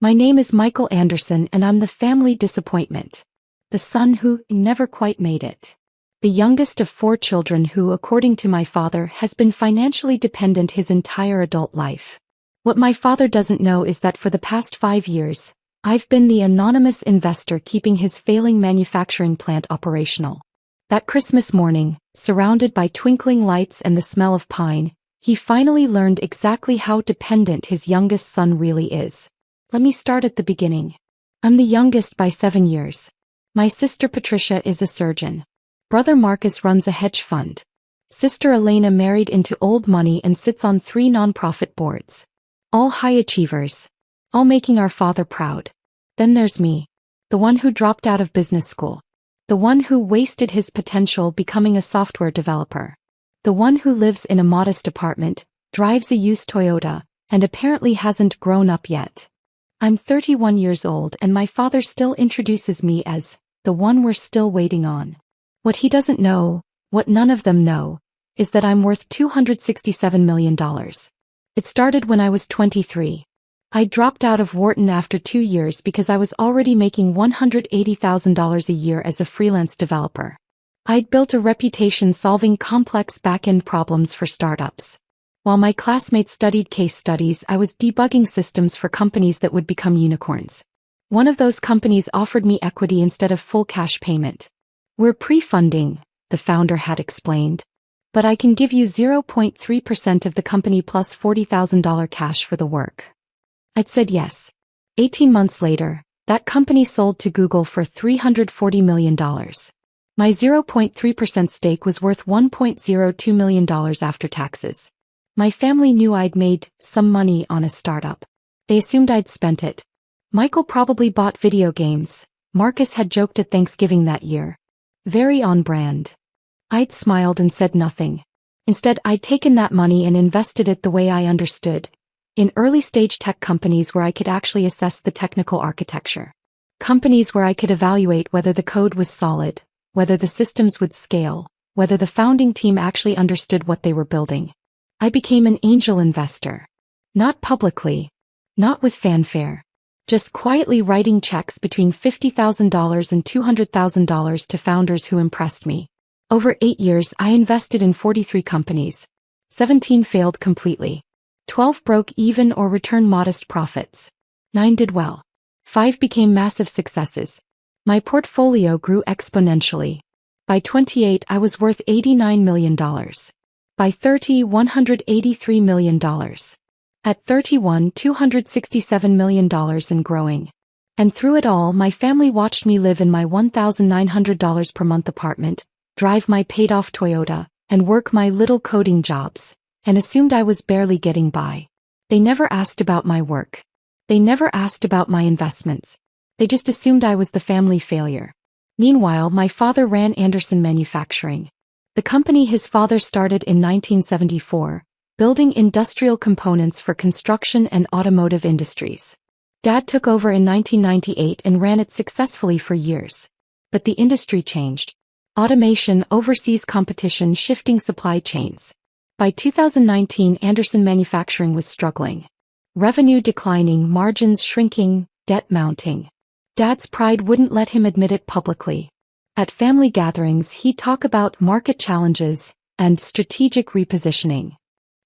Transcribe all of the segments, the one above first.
My name is Michael Anderson and I'm the family disappointment. The son who never quite made it. The youngest of 4 children who, according to my father, has been financially dependent his entire adult life. What my father doesn't know is that for the past 5 years, I've been the anonymous investor keeping his failing manufacturing plant operational. That Christmas morning, surrounded by twinkling lights and the smell of pine, he finally learned exactly how dependent his youngest son really is. Let me start at the beginning. I'm the youngest by 7 years. My sister Patricia is a surgeon. Brother Marcus runs a hedge fund. Sister Elena married into old money and sits on 3 nonprofit boards. All high achievers. All making our father proud. Then there's me. The one who dropped out of business school. The one who wasted his potential becoming a software developer. The one who lives in a modest apartment, drives a used Toyota, and apparently hasn't grown up yet. I'm 31 years old and my father still introduces me as the one we're still waiting on. What he doesn't know, what none of them know, is that I'm worth $267 million. It started when I was 23. I dropped out of Wharton after 2 years because I was already making $180,000 a year as a freelance developer. I'd built a reputation solving complex back-end problems for startups. While my classmates studied case studies, I was debugging systems for companies that would become unicorns. One of those companies offered me equity instead of full cash payment. We're pre-funding, the founder had explained. But I can give you 0.3% of the company plus $40,000 cash for the work. I'd said yes. 18 months later, that company sold to Google for $340 million. My 0.3% stake was worth $1.02 million after taxes. My family knew I'd made some money on a startup. They assumed I'd spent it. Michael probably bought video games, Marcus had joked at Thanksgiving that year. Very on brand. I'd smiled and said nothing. Instead, I'd taken that money and invested it the way I understood. In early-stage tech companies where I could actually assess the technical architecture. Companies where I could evaluate whether the code was solid, whether the systems would scale, whether the founding team actually understood what they were building. I became an angel investor. Not publicly. Not with fanfare. Just quietly writing checks between $50,000 and $200,000 to founders who impressed me. Over 8 years, I invested in 43 companies. 17 failed completely. 12 broke even or returned modest profits. 9 did well. 5 became massive successes. My portfolio grew exponentially. By 28, I was worth $89 million. By 30, $183 million. At 31, $267 million and growing. And through it all, my family watched me live in my $1,900 per month apartment, drive my paid-off Toyota, and work my little coding jobs, and assumed I was barely getting by. They never asked about my work. They never asked about my investments. They just assumed I was the family failure. Meanwhile, my father ran Anderson Manufacturing. The company his father started in 1974, building industrial components for construction and automotive industries. Dad took over in 1998 and ran it successfully for years. But the industry changed. Automation, overseas competition, shifting supply chains. By 2019, Anderson Manufacturing was struggling. Revenue declining, margins shrinking, debt mounting. Dad's pride wouldn't let him admit it publicly. At family gatherings, he'd talk about market challenges and strategic repositioning.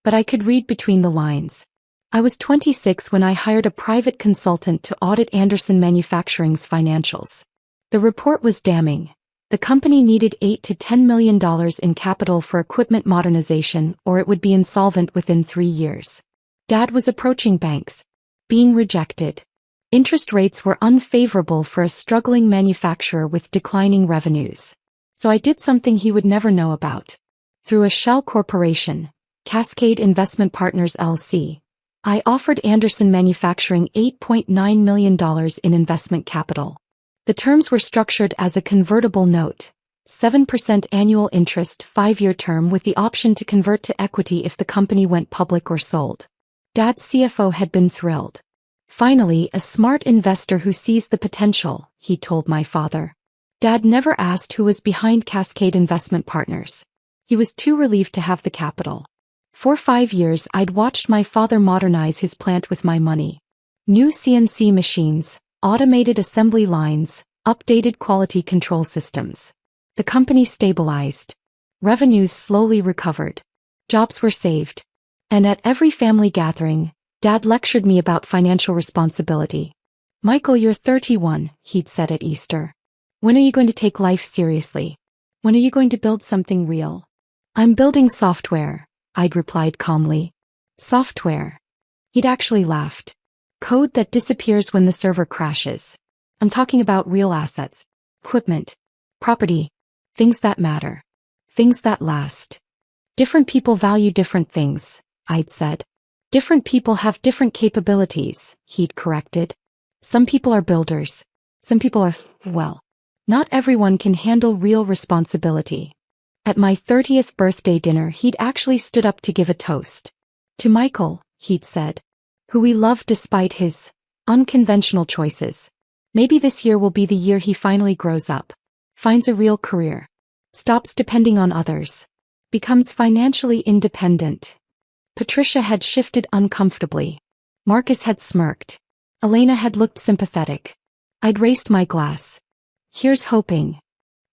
But I could read between the lines. I was 26 when I hired a private consultant to audit Anderson Manufacturing's financials. The report was damning. The company needed $8 to $10 million in capital for equipment modernization or it would be insolvent within 3 years. Dad was approaching banks. Being rejected. Interest rates were unfavorable for a struggling manufacturer with declining revenues. So I did something he would never know about. Through a shell corporation, Cascade Investment Partners LC, I offered Anderson Manufacturing $8.9 million in investment capital. The terms were structured as a convertible note, 7% annual interest, 5-year term with the option to convert to equity if the company went public or sold. Dad's CFO had been thrilled. Finally, a smart investor who sees the potential, he told my father. Dad never asked who was behind Cascade Investment Partners. He was too relieved to have the capital. For 5 years I'd watched my father modernize his plant with my money. New CNC machines, automated assembly lines, updated quality control systems. The company stabilized. Revenues slowly recovered. Jobs were saved. And at every family gathering, Dad lectured me about financial responsibility. Michael, you're 31, he'd said at Easter. When are you going to take life seriously? When are you going to build something real? I'm building software, I'd replied calmly. Software. He'd actually laughed. Code that disappears when the server crashes. I'm talking about real assets, equipment, property, things that matter, things that last. Different people value different things, I'd said. Different people have different capabilities, he'd corrected. Some people are builders. Some people are, well, not everyone can handle real responsibility. At my 30th birthday dinner, he'd actually stood up to give a toast. To Michael, he'd said, who we love despite his unconventional choices. Maybe this year will be the year he finally grows up, finds a real career, stops depending on others, becomes financially independent. Patricia had shifted uncomfortably. Marcus had smirked. Elena had looked sympathetic. I'd raised my glass. Here's hoping.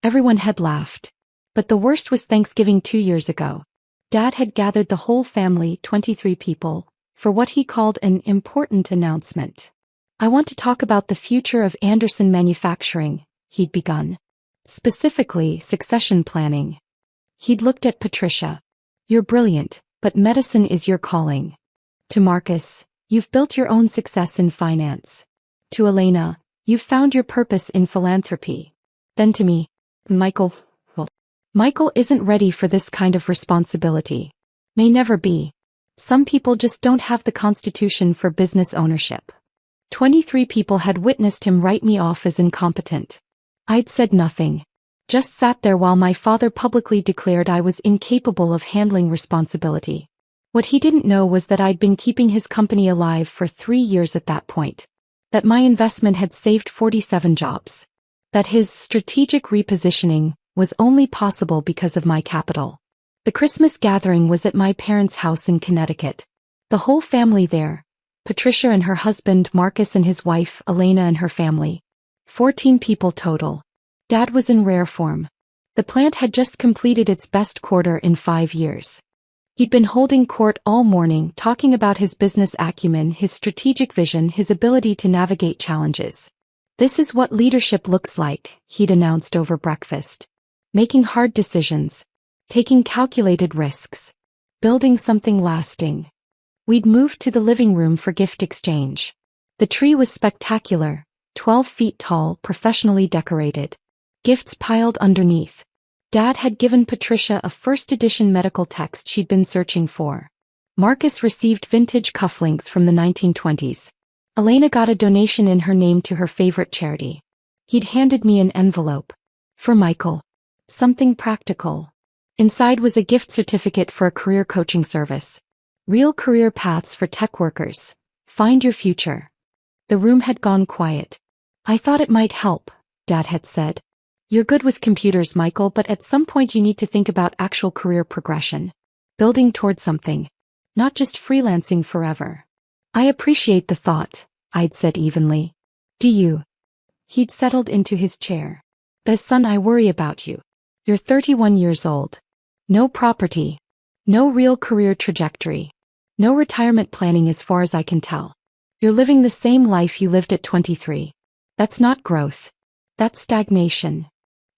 Everyone had laughed. But the worst was Thanksgiving 2 years ago. Dad had gathered the whole family, 23 people, for what he called an important announcement. I want to talk about the future of Anderson Manufacturing, he'd begun. Specifically, succession planning. He'd looked at Patricia. You're brilliant, but medicine is your calling. To Marcus, you've built your own success in finance. To Elena, you've found your purpose in philanthropy. Then to me, Michael. Well, Michael isn't ready for this kind of responsibility. May never be. Some people just don't have the constitution for business ownership. 23 people had witnessed him write me off as incompetent. I'd said nothing. Just sat there while my father publicly declared I was incapable of handling responsibility. What he didn't know was that I'd been keeping his company alive for 3 years at that point. That my investment had saved 47 jobs. That his strategic repositioning was only possible because of my capital. The Christmas gathering was at my parents' house in Connecticut. The whole family there. Patricia and her husband, Marcus and his wife, Elena and her family. 14 people total. Dad was in rare form. The plant had just completed its best quarter in 5 years. He'd been holding court all morning, talking about his business acumen, his strategic vision, his ability to navigate challenges. This is what leadership looks like, he'd announced over breakfast. Making hard decisions. Taking calculated risks. Building something lasting. We'd moved to the living room for gift exchange. The tree was spectacular, 12 feet tall, professionally decorated. Gifts piled underneath. Dad had given Patricia a first-edition medical text she'd been searching for. Marcus received vintage cufflinks from the 1920s. Elena got a donation in her name to her favorite charity. He'd handed me an envelope. For Michael. Something practical. Inside was a gift certificate for a career coaching service. Real career paths for tech workers. Find your future. The room had gone quiet. I thought it might help, Dad had said. You're good with computers, Michael, but at some point you need to think about actual career progression. Building towards something. Not just freelancing forever. I appreciate the thought, I'd said evenly. Do you? He'd settled into his chair. But son, I worry about you. You're 31 years old. No property. No real career trajectory. No retirement planning as far as I can tell. You're living the same life you lived at 23. That's not growth. That's stagnation.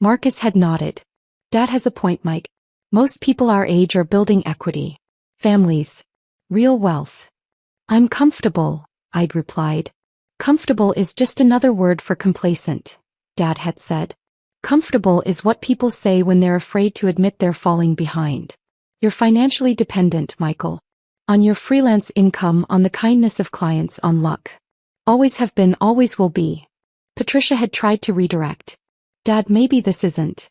Marcus had nodded. Dad has a point, Mike. Most people our age are building equity. Families. Real wealth. I'm comfortable, I'd replied. Comfortable is just another word for complacent, Dad had said. Comfortable is what people say when they're afraid to admit they're falling behind. You're financially dependent, Michael. On your freelance income, on the kindness of clients, on luck. Always have been, always will be. Patricia had tried to redirect. Dad, maybe this isn't.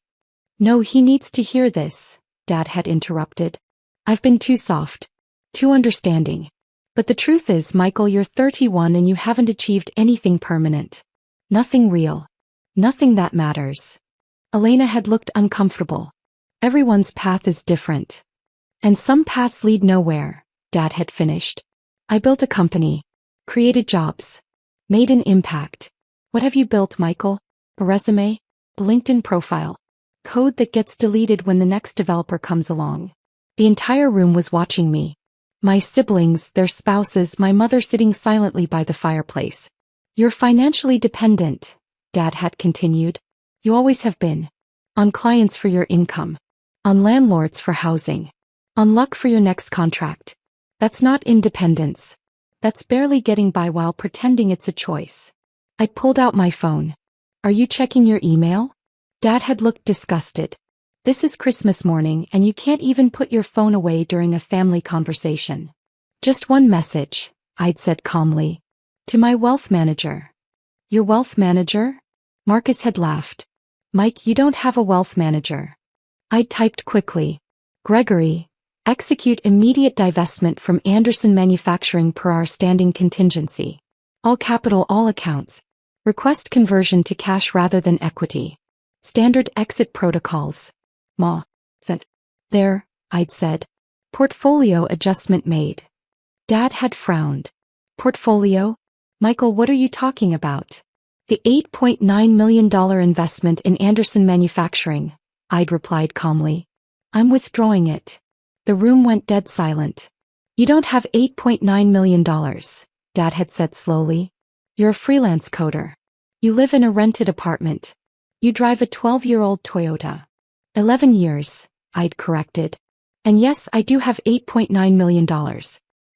No, he needs to hear this, Dad had interrupted. I've been too soft. Too understanding. But the truth is, Michael, you're 31 and you haven't achieved anything permanent. Nothing real. Nothing that matters. Elena had looked uncomfortable. Everyone's path is different. And some paths lead nowhere, Dad had finished. I built a company. Created jobs. Made an impact. What have you built, Michael? A resume? A LinkedIn profile? Code that gets deleted when the next developer comes along. The entire room was watching me. My siblings, their spouses, my mother sitting silently by the fireplace. You're financially dependent, Dad had continued. You always have been. On clients for your income. On landlords for housing. On luck for your next contract. That's not independence. That's barely getting by while pretending it's a choice. I pulled out my phone. Are you checking your email? Dad had looked disgusted. This is Christmas morning and you can't even put your phone away during a family conversation. Just one message, I'd said calmly. To my wealth manager. Your wealth manager? Marcus had laughed. Mike, you don't have a wealth manager. I'd typed quickly. Gregory, execute immediate divestment from Anderson Manufacturing per our standing contingency. All capital, all accounts. Request conversion to cash rather than equity. Standard exit protocols. Ma. Said. There, I'd said. Portfolio adjustment made. Dad had frowned. Portfolio? Michael, what are you talking about? The $8.9 million investment in Anderson Manufacturing, I'd replied calmly. I'm withdrawing it. The room went dead silent. You don't have $8.9 million, Dad had said slowly. You're a freelance coder. You live in a rented apartment. You drive a 12-year-old Toyota. 11 years, I'd corrected. And yes, I do have $8.9 million.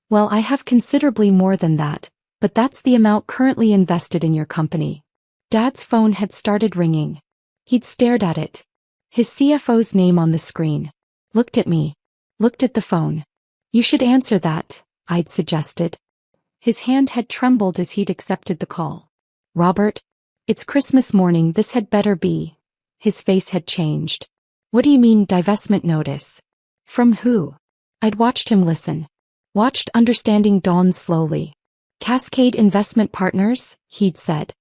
Well, I have considerably more than that, but that's the amount currently invested in your company. Dad's phone had started ringing. He'd stared at it. His CFO's name on the screen. Looked at me. Looked at the phone. You should answer that, I'd suggested. His hand had trembled as he'd accepted the call. Robert? It's Christmas morning, this had better be. His face had changed. What do you mean, divestment notice? From who? I'd watched him listen. Watched understanding dawn slowly. Cascade Investment Partners, he'd said.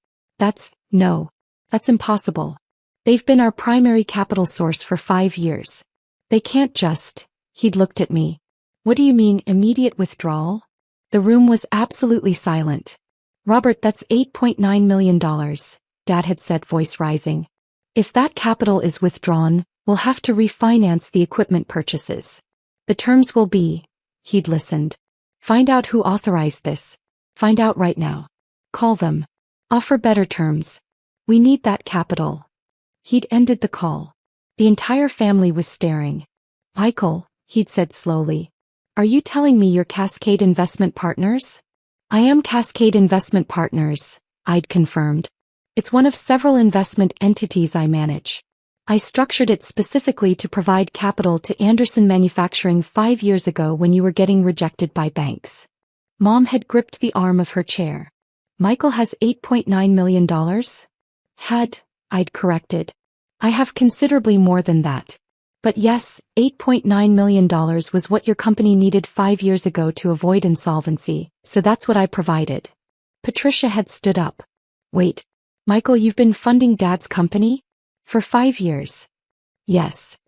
No. That's impossible. They've been our primary capital source for 5 years. They can't just, he'd looked at me. What do you mean, immediate withdrawal? The room was absolutely silent. Robert, that's $8.9 million, Dad had said, voice rising. If that capital is withdrawn, we'll have to refinance the equipment purchases. The terms will be, he'd listened. Find out who authorized this. Find out right now. Call them. Offer better terms. We need that capital. He'd ended the call. The entire family was staring. Michael, he'd said slowly. Are you telling me you're Cascade Investment Partners? I am Cascade Investment Partners, I'd confirmed. It's one of several investment entities I manage. I structured it specifically to provide capital to Anderson Manufacturing 5 years ago when you were getting rejected by banks. Mom had gripped the arm of her chair. Michael has $8.9 million? Had, I'd corrected. I have considerably more than that. But yes, $8.9 million was what your company needed 5 years ago to avoid insolvency, so that's what I provided. Patricia had stood up. Wait, Michael, you've been funding Dad's company? For 5 years. Yes.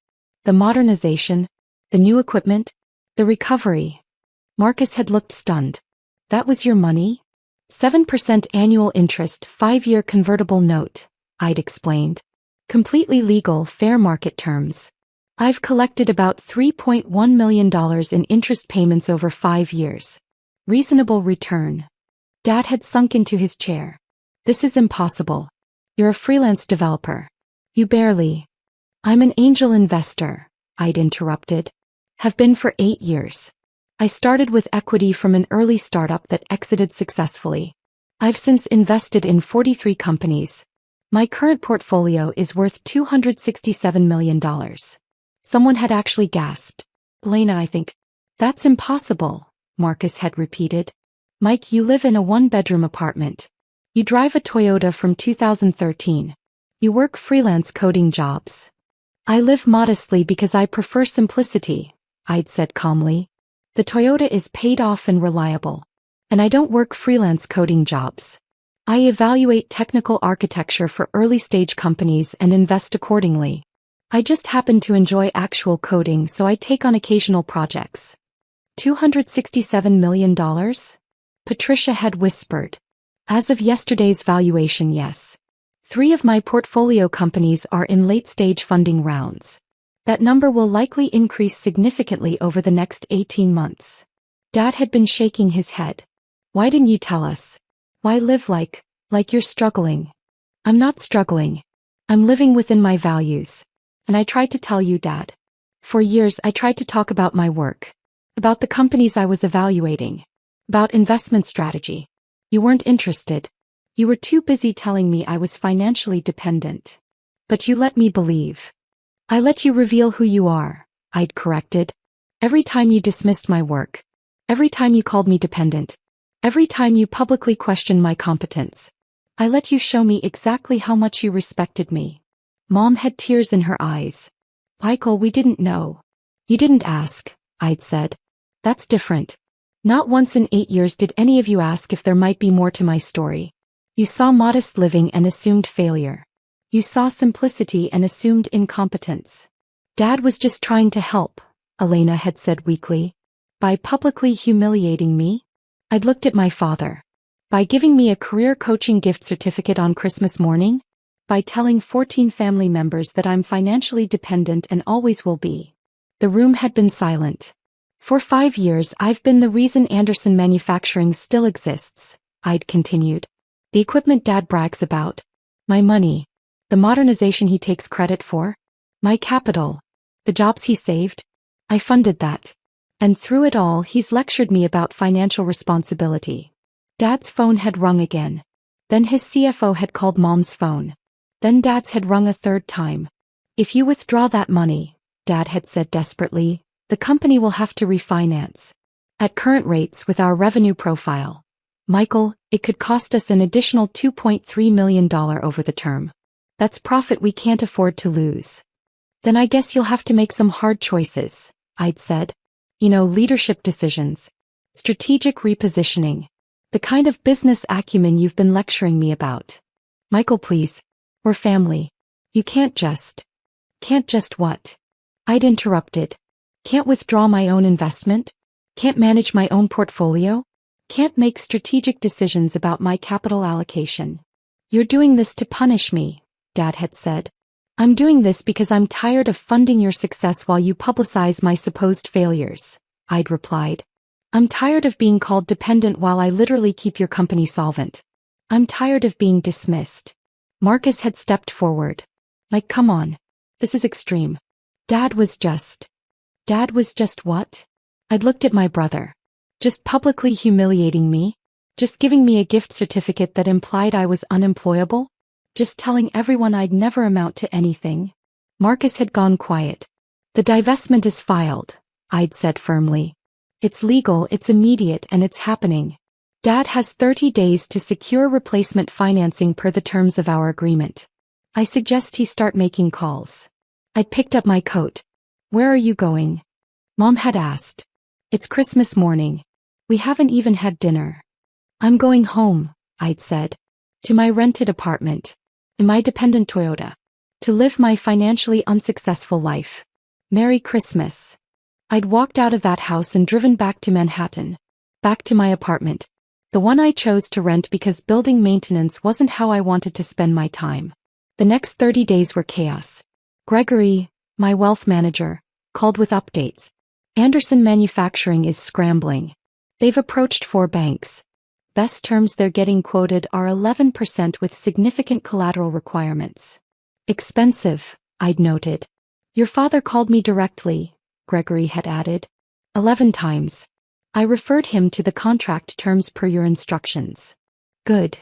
The modernization, the new equipment, the recovery. Marcus had looked stunned. That was your money? 7% annual interest, 5-year convertible note, I'd explained. Completely legal, fair market terms. I've collected about $3.1 million in interest payments over 5 years. Reasonable return. Dad had sunk into his chair. This is impossible. You're a freelance developer. You barely. I'm an angel investor, I'd interrupted. Have been for 8 years. I started with equity from an early startup that exited successfully. I've since invested in 43 companies. My current portfolio is worth $267 million. Someone had actually gasped. Elena, I think. That's impossible, Marcus had repeated. Mike, you live in a 1-bedroom apartment. You drive a Toyota from 2013. You work freelance coding jobs. I live modestly because I prefer simplicity, I'd said calmly. The Toyota is paid off and reliable. And I don't work freelance coding jobs. I evaluate technical architecture for early-stage companies and invest accordingly. I just happen to enjoy actual coding, so I take on occasional projects. $267 million? Patricia had whispered. As of yesterday's valuation, yes. 3 of my portfolio companies are in late-stage funding rounds. That number will likely increase significantly over the next 18 months. Dad had been shaking his head. Why didn't you tell us? Why live like you're struggling? I'm not struggling. I'm living within my values. And I tried to tell you, Dad. For years I tried to talk about my work. About the companies I was evaluating. About investment strategy. You weren't interested. You were too busy telling me I was financially dependent. But you let me believe. I let you reveal who you are, I'd corrected. Every time you dismissed my work. Every time you called me dependent. Every time you publicly questioned my competence. I let you show me exactly how much you respected me. Mom had tears in her eyes. Michael, we didn't know. You didn't ask, I'd said. That's different. Not once in 8 years did any of you ask if there might be more to my story. You saw modest living and assumed failure. You saw simplicity and assumed incompetence. Dad was just trying to help, Elena had said weakly. By publicly humiliating me? I'd looked at my father. By giving me a career coaching gift certificate on Christmas morning? By telling 14 family members that I'm financially dependent and always will be. The room had been silent. For 5 years I've been the reason Anderson Manufacturing still exists, I'd continued. The equipment Dad brags about. My money. The modernization he takes credit for. My capital. The jobs he saved. I funded that. And through it all he's lectured me about financial responsibility. Dad's phone had rung again. Then his CFO had called Mom's phone. Then Dad's had rung a 3rd time. If you withdraw that money, Dad had said desperately, the company will have to refinance. At current rates with our revenue profile. Michael, it could cost us an additional $2.3 million over the term. That's profit we can't afford to lose. Then I guess you'll have to make some hard choices, I'd said. You know, leadership decisions. Strategic repositioning. The kind of business acumen you've been lecturing me about. Michael, please. We're family. You can't just what? I'd interrupted. Can't withdraw my own investment? Can't manage my own portfolio? Can't make strategic decisions about my capital allocation. You're doing this to punish me, Dad had said. I'm doing this because I'm tired of funding your success while you publicize my supposed failures, I'd replied. I'm tired of being called dependent while I literally keep your company solvent. I'm tired of being dismissed. Marcus had stepped forward. Like, come on. This is extreme. Dad was just what? I'd looked at my brother. Just publicly humiliating me? Just giving me a gift certificate that implied I was unemployable? Just telling everyone I'd never amount to anything? Marcus had gone quiet. The divestment is filed, I'd said firmly. It's legal, it's immediate, and it's happening. Dad has 30 days to secure replacement financing per the terms of our agreement. I suggest he start making calls. I'd picked up my coat. Where are you going? Mom had asked. It's Christmas morning. We haven't even had dinner. I'm going home, I'd said. To my rented apartment. In my dependent Toyota. To live my financially unsuccessful life. Merry Christmas. I'd walked out of that house and driven back to Manhattan. Back to my apartment. The one I chose to rent because building maintenance wasn't how I wanted to spend my time. The next 30 days were chaos. Gregory, my wealth manager, called with updates. Anderson Manufacturing is scrambling. They've approached 4 banks. Best terms they're getting quoted are 11% with significant collateral requirements. Expensive, I'd noted. Your father called me directly, Gregory had added. 11 times. I referred him to the contract terms per your instructions. Good.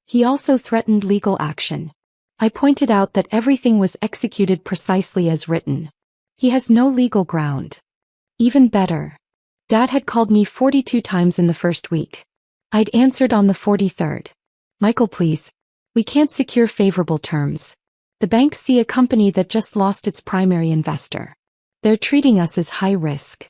He also threatened legal action. I pointed out that everything was executed precisely as written. He has no legal ground. Even better. Dad had called me 42 times in the first week. I'd answered on the 43rd. Michael, please. We can't secure favorable terms. The banks see a company that just lost its primary investor. They're treating us as high risk.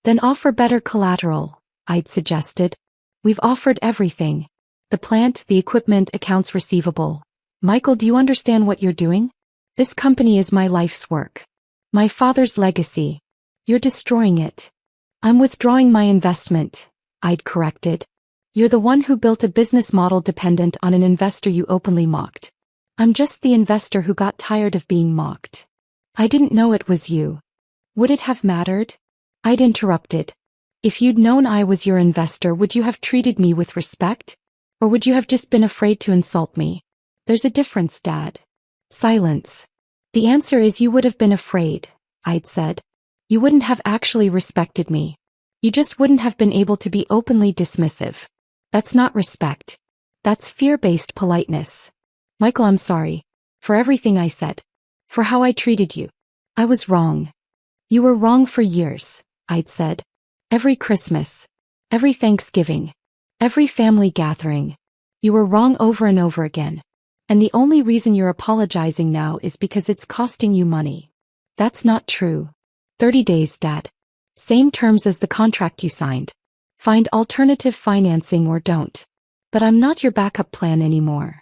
Then offer better collateral, I'd suggested. We've offered everything. The plant, the equipment, accounts receivable. Michael, do you understand what you're doing? This company is my life's work. My father's legacy. You're destroying it. I'm withdrawing my investment, I'd corrected. You're the one who built a business model dependent on an investor you openly mocked. I'm just the investor who got tired of being mocked. I didn't know it was you. Would it have mattered? I'd interrupted. If you'd known I was your investor, would you have treated me with respect? Or would you have just been afraid to insult me? There's a difference, Dad. Silence. The answer is you would have been afraid, I'd said. You wouldn't have actually respected me. You just wouldn't have been able to be openly dismissive. That's not respect. That's fear-based politeness. Michael, I'm sorry. For everything I said. For how I treated you. I was wrong. You were wrong for years, I'd said. Every Christmas. Every Thanksgiving. Every family gathering. You were wrong over and over again. And the only reason you're apologizing now is because it's costing you money. That's not true. 30 days, Dad. Same terms as the contract you signed. Find alternative financing or don't. But I'm not your backup plan anymore.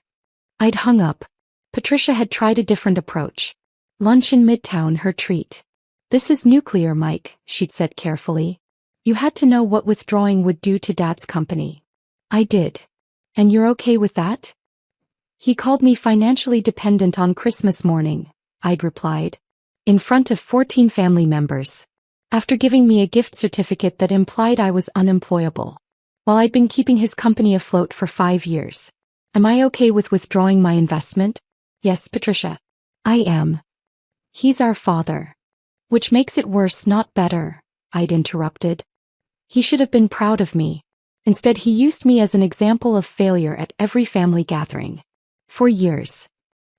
I'd hung up. Patricia had tried a different approach. Lunch in Midtown, her treat. This is nuclear, Mike, she'd said carefully. You had to know what withdrawing would do to Dad's company. I did. And you're okay with that? He called me financially dependent on Christmas morning, I'd replied. In front of 14 family members. After giving me a gift certificate that implied I was unemployable. While I'd been keeping his company afloat for 5 years. Am I okay with withdrawing my investment? Yes, Patricia. I am. He's our father. Which makes it worse, not better, I'd interrupted. He should have been proud of me. Instead, he used me as an example of failure at every family gathering. For years.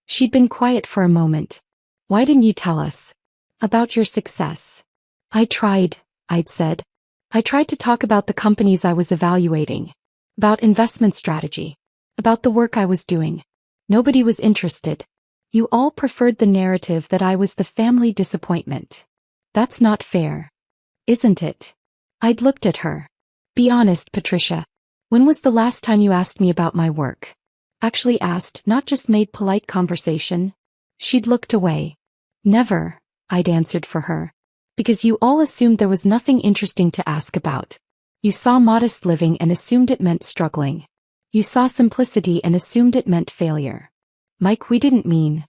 She'd been quiet for a moment. Why didn't you tell us about your success? I tried, I'd said. I tried to talk about the companies I was evaluating. About investment strategy. About the work I was doing. Nobody was interested. You all preferred the narrative that I was the family disappointment. That's not fair. Isn't it? I'd looked at her. Be honest, Patricia. When was the last time you asked me about my work? Actually asked, not just made polite conversation. She'd looked away. Never, I'd answered for her. Because you all assumed there was nothing interesting to ask about. You saw modest living and assumed it meant struggling. You saw simplicity and assumed it meant failure. Mike, we didn't mean.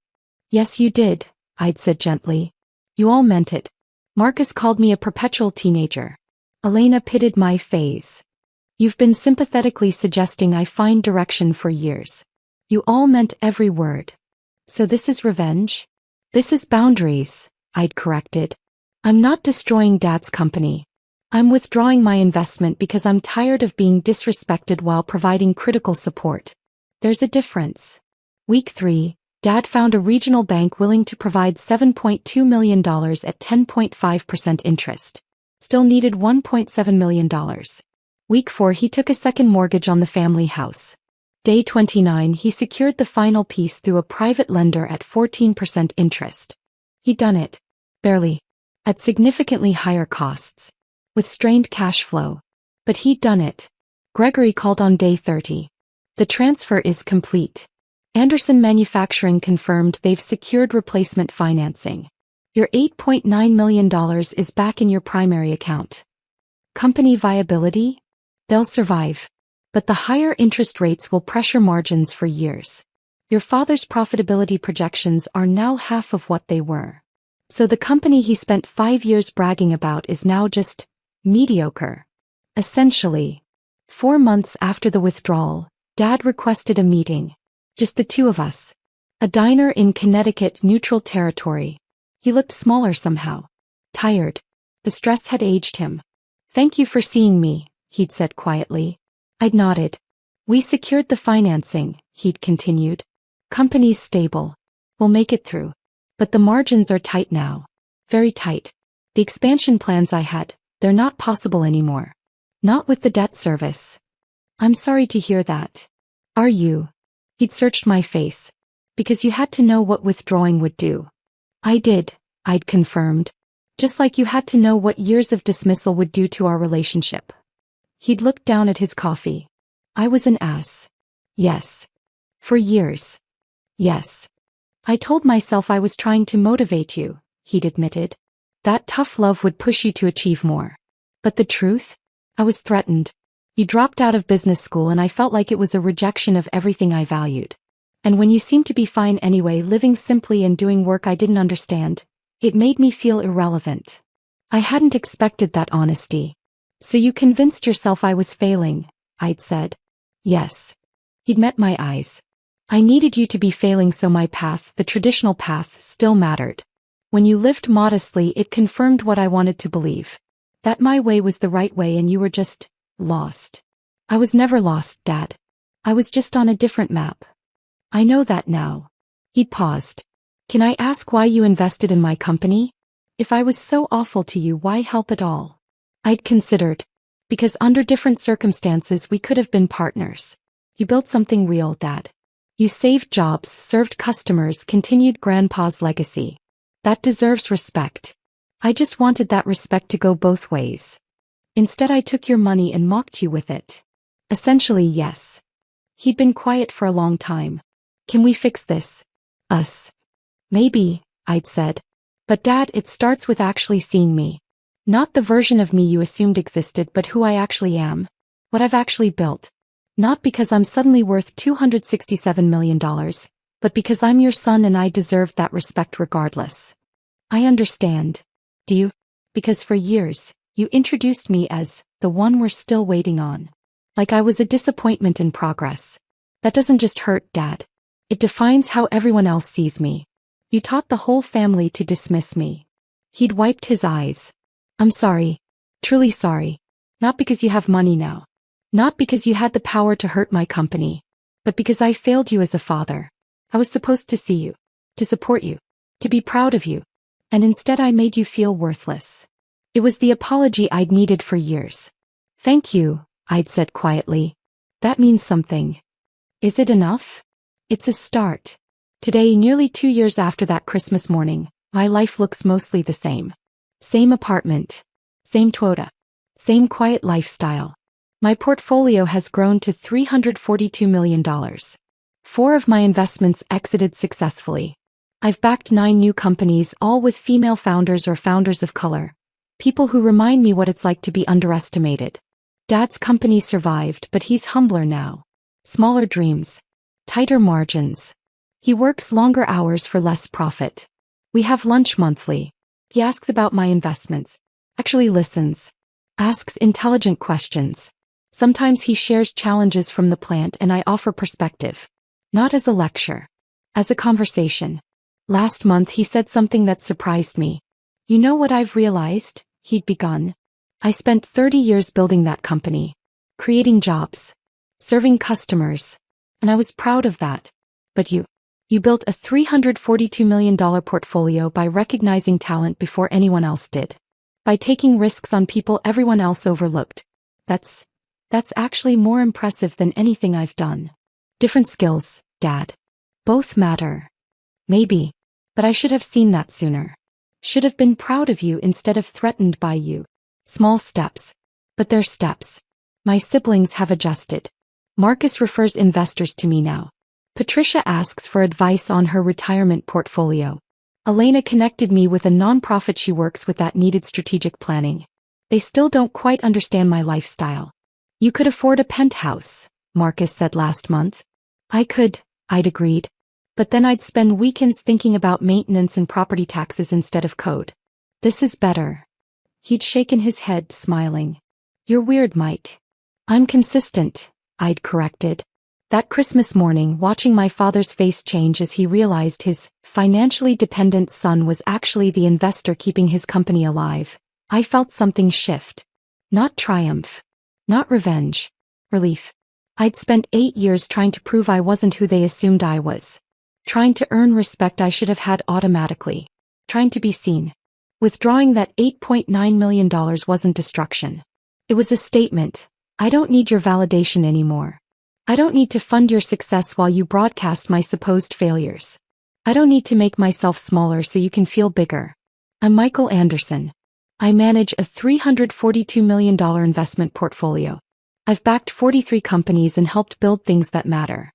Yes, you did, I'd said gently. You all meant it. Marcus called me a perpetual teenager. Elena pitted my phase. You've been sympathetically suggesting I find direction for years. You all meant every word. So this is revenge? This is boundaries, I'd corrected. I'm not destroying Dad's company. I'm withdrawing my investment because I'm tired of being disrespected while providing critical support. There's a difference. Week 3, Dad found a regional bank willing to provide $7.2 million at 10.5% interest. Still needed $1.7 million. Week 4, he took a second mortgage on the family house. Day 29, he secured the final piece through a private lender at 14% interest. He'd done it. Barely. At significantly higher costs. With strained cash flow. But he'd done it. Gregory called on day 30. The transfer is complete. Anderson Manufacturing confirmed they've secured replacement financing. Your $8.9 million is back in your primary account. Company viability? They'll survive. But the higher interest rates will pressure margins for years. Your father's profitability projections are now half of what they were. So the company he spent 5 years bragging about is now just mediocre. Essentially. 4 months after the withdrawal, Dad requested a meeting. Just the two of us. A diner in Connecticut, neutral territory. He looked smaller somehow. Tired. The stress had aged him. Thank you for seeing me, he'd said quietly. I'd nodded. We secured the financing, he'd continued. Company's stable. We'll make it through. But the margins are tight now. Very tight. The expansion plans I had, they're not possible anymore. Not with the debt service. I'm sorry to hear that. Are you? He'd searched my face. Because you had to know what withdrawing would do. I did, I'd confirmed. Just like you had to know what years of dismissal would do to our relationship. He'd looked down at his coffee. I was an ass. Yes. For years. Yes. I told myself I was trying to motivate you, he'd admitted. That tough love would push you to achieve more. But the truth? I was threatened. You dropped out of business school and I felt like it was a rejection of everything I valued. And when you seemed to be fine anyway, living simply and doing work I didn't understand, it made me feel irrelevant. I hadn't expected that honesty. So you convinced yourself I was failing, I'd said. Yes. He'd met my eyes. I needed you to be failing so my path, the traditional path, still mattered. When you lived modestly, it confirmed what I wanted to believe. That my way was the right way and you were just lost. I was never lost, Dad. I was just on a different map. I know that now. He paused. Can I ask why you invested in my company? If I was so awful to you, why help at all? I'd considered. Because under different circumstances we could have been partners. You built something real, Dad. You saved jobs, served customers, continued Grandpa's legacy. That deserves respect. I just wanted that respect to go both ways. Instead I took your money and mocked you with it. Essentially, yes. He'd been quiet for a long time. Can we fix this? Us. Maybe, I'd said. But Dad, it starts with actually seeing me. Not the version of me you assumed existed, but who I actually am. What I've actually built. Not because I'm suddenly worth $267 million, but because I'm your son and I deserve that respect regardless. I understand. Do you? Because for years, you introduced me as the one we're still waiting on. Like I was a disappointment in progress. That doesn't just hurt, Dad. It defines how everyone else sees me. You taught the whole family to dismiss me. He'd wiped his eyes. I'm sorry. Truly sorry. Not because you have money now. Not because you had the power to hurt my company. But because I failed you as a father. I was supposed to see you. To support you. To be proud of you. And instead I made you feel worthless. It was the apology I'd needed for years. Thank you, I'd said quietly. That means something. Is it enough? It's a start. Today, nearly 2 years after that Christmas morning, my life looks mostly the same. Same apartment. Same Toyota. Same quiet lifestyle. My portfolio has grown to $342 million. 4 of my investments exited successfully. I've backed 9 new companies, all with female founders or founders of color. People who remind me what it's like to be underestimated. Dad's company survived, but he's humbler now. Smaller dreams. Tighter margins. He works longer hours for less profit. We have lunch monthly. He asks about my investments. Actually listens. Asks intelligent questions. Sometimes he shares challenges from the plant and I offer perspective. Not as a lecture. As a conversation. Last month he said something that surprised me. You know what I've realized? He'd begun. I spent 30 years building that company. Creating jobs. Serving customers. And I was proud of that. But you built a $342 million portfolio by recognizing talent before anyone else did. By taking risks on people everyone else overlooked. That's actually more impressive than anything I've done. Different skills, Dad. Both matter. Maybe. But I should have seen that sooner. Should have been proud of you instead of threatened by you. Small steps. But they're steps. My siblings have adjusted. Marcus refers investors to me now. Patricia asks for advice on her retirement portfolio. Elena connected me with a nonprofit she works with that needed strategic planning. They still don't quite understand my lifestyle. You could afford a penthouse, Marcus said last month. I could, I'd agreed. But then I'd spend weekends thinking about maintenance and property taxes instead of code. This is better. He'd shaken his head, smiling. You're weird, Mike. I'm consistent, I'd corrected. That Christmas morning, watching my father's face change as he realized his financially dependent son was actually the investor keeping his company alive, I felt something shift. Not triumph. Not revenge. Relief. I'd spent 8 years trying to prove I wasn't who they assumed I was. Trying to earn respect I should have had automatically. Trying to be seen. Withdrawing that $8.9 million wasn't destruction. It was a statement. I don't need your validation anymore. I don't need to fund your success while you broadcast my supposed failures. I don't need to make myself smaller so you can feel bigger. I'm Michael Anderson. I manage a $342 million investment portfolio. I've backed 43 companies and helped build things that matter.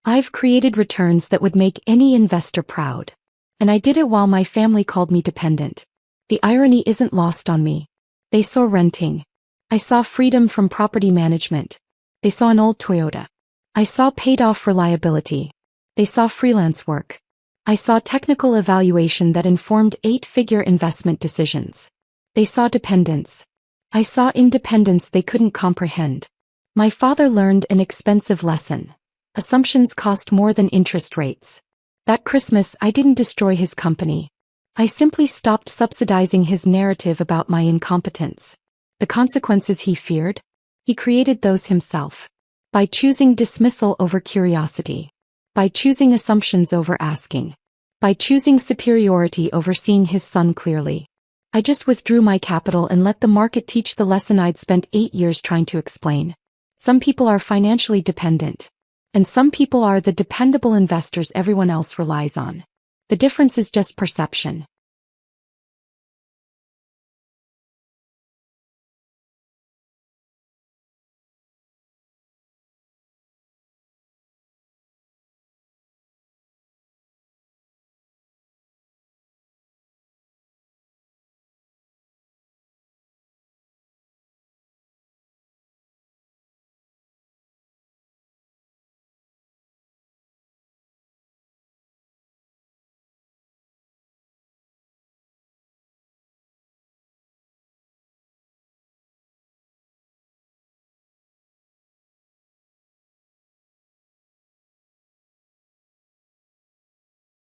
I've created returns that would make any investor proud. And I did it while my family called me dependent. The irony isn't lost on me. They saw renting. I saw freedom from property management. They saw an old Toyota. I saw paid-off reliability. They saw freelance work. I saw technical evaluation that informed 8-figure investment decisions. They saw dependence. I saw independence they couldn't comprehend. My father learned an expensive lesson. Assumptions cost more than interest rates. That Christmas, I didn't destroy his company. I simply stopped subsidizing his narrative about my incompetence. The consequences he feared? He created those himself. By choosing dismissal over curiosity. By choosing assumptions over asking. By choosing superiority over seeing his son clearly. I just withdrew my capital and let the market teach the lesson I'd spent 8 years trying to explain. Some people are financially dependent. And some people are the dependable investors everyone else relies on. The difference is just perception.